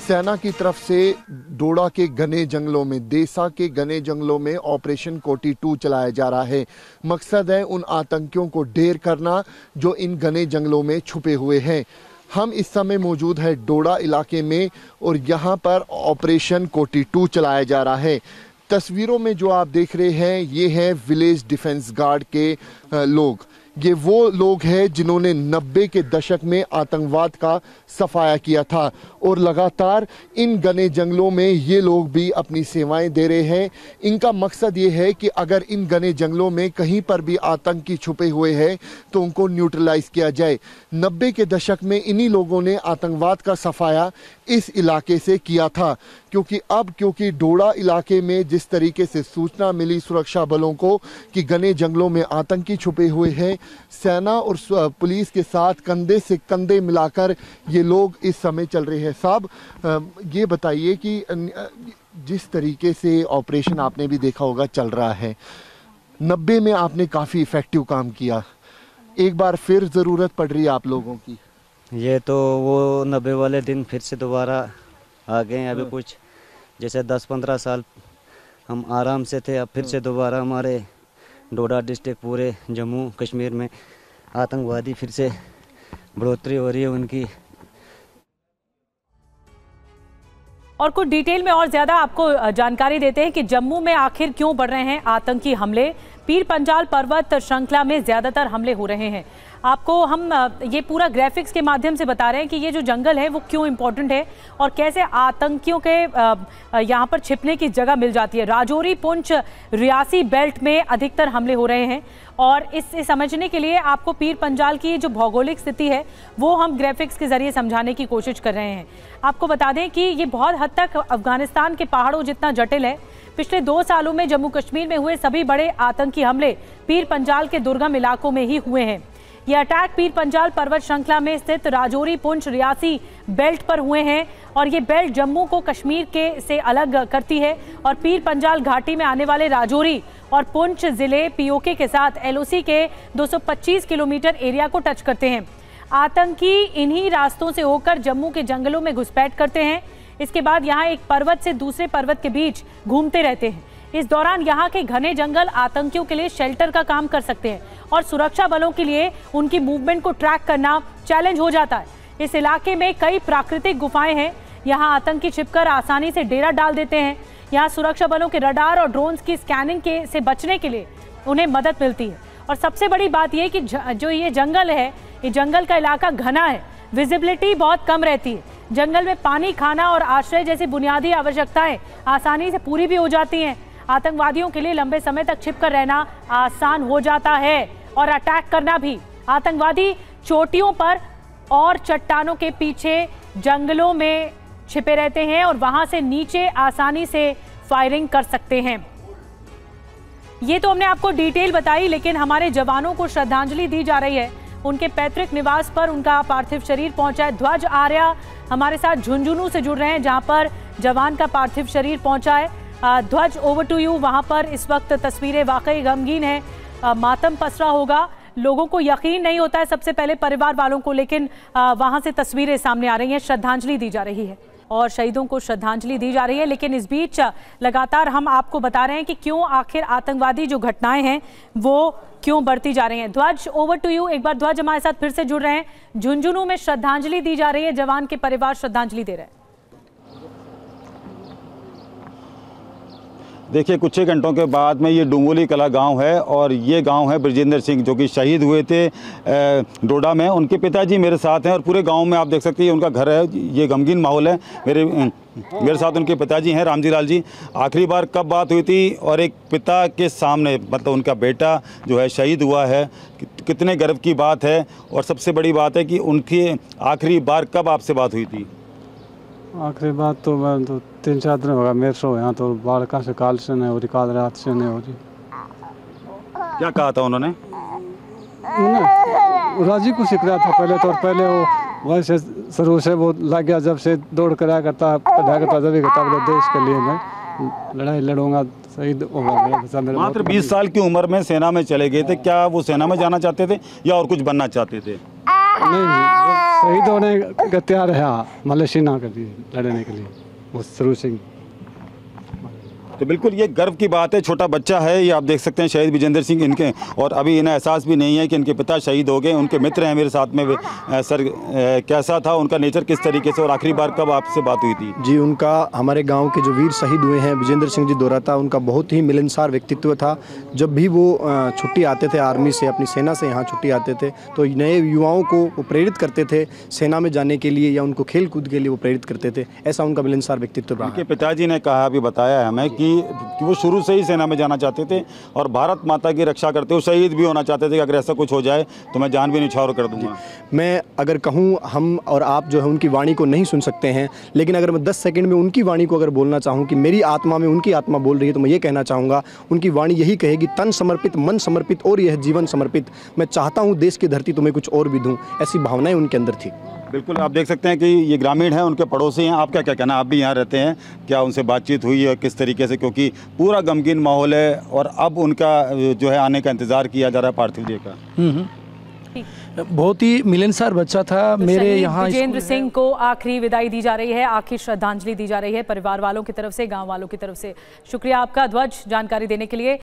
सेना की तरफ से डोडा के घने जंगलों में, देसा के घने जंगलों में ऑपरेशन कोटी 2 चलाया जा रहा है। मकसद है उन आतंकियों को ढेर करना जो इन घने जंगलों में छुपे हुए हैं। हम इस समय मौजूद है डोडा इलाके में और यहाँ पर ऑपरेशन कोटी 2 चलाया जा रहा है। तस्वीरों में जो आप देख रहे हैं ये है विलेज डिफेंस गार्ड के लोग। ये वो लोग हैं जिन्होंने 90 के दशक में आतंकवाद का सफाया किया था और लगातार इन घने जंगलों में ये लोग भी अपनी सेवाएं दे रहे हैं। इनका मकसद ये है कि अगर इन घने जंगलों में कहीं पर भी आतंकी छुपे हुए हैं तो उनको न्यूट्रलाइज किया जाए। 90 के दशक में इन्हीं लोगों ने आतंकवाद का सफाया इस इलाके से किया था, क्योंकि डोडा इलाके में जिस तरीके से सूचना मिली सुरक्षा बलों को कि घने जंगलों में आतंकी छुपे हुए हैं, सेना और पुलिस के साथ कंधे से कंधे मिलाकर ये लोग इस समय चल रहे हैं। साहब, ये बताइए कि जिस तरीके से ऑपरेशन आपने भी देखा होगा चल रहा है, 90 में आपने काफ़ी इफ़ेक्टिव काम किया, एक बार फिर ज़रूरत पड़ रही है आप लोगों की। ये तो वो 90 वाले दिन फिर से दोबारा आ गए हैं। अभी कुछ जैसे 10-15 साल हम आराम से थे, अब फिर से दोबारा हमारे डोडा डिस्ट्रिक्ट पूरे जम्मू कश्मीर में आतंकवादी फिर से बढ़ोतरी हो रही है उनकी। और कुछ डिटेल में और ज्यादा आपको जानकारी देते हैं कि जम्मू में आखिर क्यों बढ़ रहे हैं आतंकी हमले। पीर पंजाल पर्वत श्रृंखला में ज्यादातर हमले हो रहे हैं। आपको हम ये पूरा ग्राफिक्स के माध्यम से बता रहे हैं कि ये जो जंगल है वो क्यों इम्पोर्टेंट है और कैसे आतंकियों के यहाँ पर छिपने की जगह मिल जाती है। राजौरी, पुंछ, रियासी बेल्ट में अधिकतर हमले हो रहे हैं और इससे समझने के लिए आपको पीर पंजाल की जो भौगोलिक स्थिति है वो हम ग्राफिक्स के जरिए समझाने की कोशिश कर रहे हैं। आपको बता दें कि ये बहुत हद तक अफगानिस्तान के पहाड़ों जितना जटिल है। पिछले 2 सालों में जम्मू कश्मीर में हुए सभी बड़े आतंकी हमले पीर पंजाल के दुर्गम इलाकों में ही हुए हैं। ये अटैक पीर पंजाल पर्वत श्रृंखला में स्थित राजौरी, पुंछ, रियासी बेल्ट पर हुए हैं और ये बेल्ट जम्मू को कश्मीर के से अलग करती है और पीर पंजाल घाटी में आने वाले राजौरी और पुंछ जिले पीओके के साथ एलओसी के 225 किलोमीटर एरिया को टच करते हैं। आतंकी इन्हीं रास्तों से होकर जम्मू के जंगलों में घुसपैठ करते हैं। इसके बाद यहाँ एक पर्वत से दूसरे पर्वत के बीच घूमते रहते हैं। इस दौरान यहाँ के घने जंगल आतंकियों के लिए शेल्टर का काम कर सकते हैं और सुरक्षा बलों के लिए उनकी मूवमेंट को ट्रैक करना चैलेंज हो जाता है। इस इलाके में कई प्राकृतिक गुफाएं हैं। यहाँ आतंकी छिपकर आसानी से डेरा डाल देते हैं। यहाँ सुरक्षा बलों के रडार और ड्रोन्स की स्कैनिंग से बचने के लिए उन्हें मदद मिलती है। और सबसे बड़ी बात यह कि जो ये जंगल है, ये जंगल का इलाका घना है, विजिबिलिटी बहुत कम रहती है। जंगल में पानी, खाना और आश्रय जैसी बुनियादी आवश्यकताएं आसानी से पूरी भी हो जाती हैं। आतंकवादियों के लिए लंबे समय तक छिपकर रहना आसान हो जाता है और अटैक करना भी। आतंकवादी चोटियों पर और चट्टानों के पीछे जंगलों में छिपे रहते हैं और वहां से नीचे आसानी से फायरिंग कर सकते हैं। ये तो हमने आपको डिटेल बताई, लेकिन हमारे जवानों को श्रद्धांजलि दी जा रही है। उनके पैतृक निवास पर उनका पार्थिव शरीर पहुंचा है। ध्वज आर्या हमारे साथ झुंझुनू से जुड़ रहे हैं जहां पर जवान का पार्थिव शरीर पहुंचा है। ध्वज, ओवर टू यू। वहां पर इस वक्त तस्वीरें वाकई गमगीन है, मातम पसरा होगा। लोगों को यकीन नहीं होता है, सबसे पहले परिवार वालों को, लेकिन वहां से तस्वीरें सामने आ रही हैं। श्रद्धांजलि दी जा रही है और शहीदों को श्रद्धांजलि दी जा रही है। लेकिन इस बीच लगातार हम आपको बता रहे हैं कि क्यों आखिर आतंकवादी जो घटनाएं हैं वो क्यों बढ़ती जा रही हैं। ध्वज, ओवर टू यू। एक बार ध्वज हमारे साथ फिर से जुड़ रहे हैं। झुंझुनू में श्रद्धांजलि दी जा रही है, जवान के परिवार श्रद्धांजलि दे रहे हैं। देखिए, कुछ ही घंटों के बाद में ये डुंगोली कला गांव है और ये गांव है ब्रजेंद्र सिंह जो कि शहीद हुए थे डोडा में। उनके पिताजी मेरे साथ हैं और पूरे गांव में आप देख सकते हैं उनका घर है। ये गमगीन माहौल है। मेरे साथ उनके पिताजी हैं रामजी लाल जी। आखिरी बार कब बात हुई थी और एक पिता के सामने, मतलब उनका बेटा जो है शहीद हुआ है, कितने गर्व की बात है। और सबसे बड़ी बात है कि उनकी आखिरी बार कब आपसे बात हुई थी? आखिरी बात तो मैं तो 3-4 दिन होगा मेरे से यहाँ तो बालका से काल से नहीं हो रही, काल रात से नहीं हो रही। क्या कहा था उन्होंने? राजी को सीख रहा था पहले तो, और पहले वो वैसे शुरू से वो लग गया, जब से दौड़ कराया करता पढ़ाया करता, जब भी करता बोला देश के लिए मैं लड़ाई लड़ूंगा, शहीद होगा। मात्र 20 साल की उम्र में सेना में चले गए थे। क्या वो सेना में जाना चाहते थे या और कुछ बनना चाहते थे? नहीं, शहीद होने का तैयार है, हाँ, मतलब सेना के लिए लड़ने के लिए वो सरू सिंह। तो बिल्कुल ये गर्व की बात है, छोटा बच्चा है ये, आप देख सकते हैं शहीद विजेंद्र सिंह इनके, और अभी इन्हें एहसास भी नहीं है कि इनके पिता शहीद हो गए। उनके मित्र हैं मेरे साथ में। सर कैसा था उनका नेचर, किस तरीके से, और आखिरी बार कब आपसे बात हुई थी? जी, उनका हमारे गांव के जो वीर शहीद हुए हैं विजेंद्र सिंह जी दोराता, उनका बहुत ही मिलनसार व्यक्तित्व था। जब भी वो छुट्टी आते थे आर्मी से, अपनी सेना से यहाँ छुट्टी आते थे, तो नए युवाओं को वो प्रेरित करते थे सेना में जाने के लिए, या उनको खेल कूद के लिए वो प्रेरित करते थे। ऐसा उनका मिलनसार व्यक्तित्व रहा। उनके पिताजी ने कहा, अभी बताया हमें कि वो शुरू से ही सेना में जाना चाहते थे और भारत माता की रक्षा करते हुए शहीद भी होना चाहते थे कि अगर ऐसा कुछ हो जाए तो मैं जान भी न्यौछावर कर दूंगा। मैं अगर कहूँ, हम और आप जो है उनकी वाणी को नहीं सुन सकते हैं, लेकिन अगर मैं 10 सेकंड में उनकी वाणी को अगर बोलना चाहूँ कि मेरी आत्मा में उनकी आत्मा बोल रही है, तो मैं ये कहना चाहूँगा, उनकी वाणी यही कहेगी, तन समर्पित, मन समर्पित और यह जीवन समर्पित। मैं चाहता हूँ देश की धरती तुम्हें कुछ और भी दूँ, ऐसी भावनाएं उनके अंदर थी। बिल्कुल, आप देख सकते हैं कि ये ग्रामीण हैं, उनके पड़ोसी हैं। आप क्या कहना, आप भी यहाँ रहते हैं, क्या उनसे बातचीत हुई है किस तरीके से, क्योंकि पूरा गमगीन माहौल है और अब उनका जो है आने का इंतज़ार किया जा रहा है पार्थिव देह का। बहुत ही मिलनसार बच्चा था। तो मेरे यहाँ विजेंद्र सिंह को आखिरी विदाई दी जा रही है, आखिरी श्रद्धांजलि दी जा रही है परिवार वालों की तरफ से, गांव वालों की तरफ से। शुक्रिया आपका ध्वज, जानकारी देने के लिए।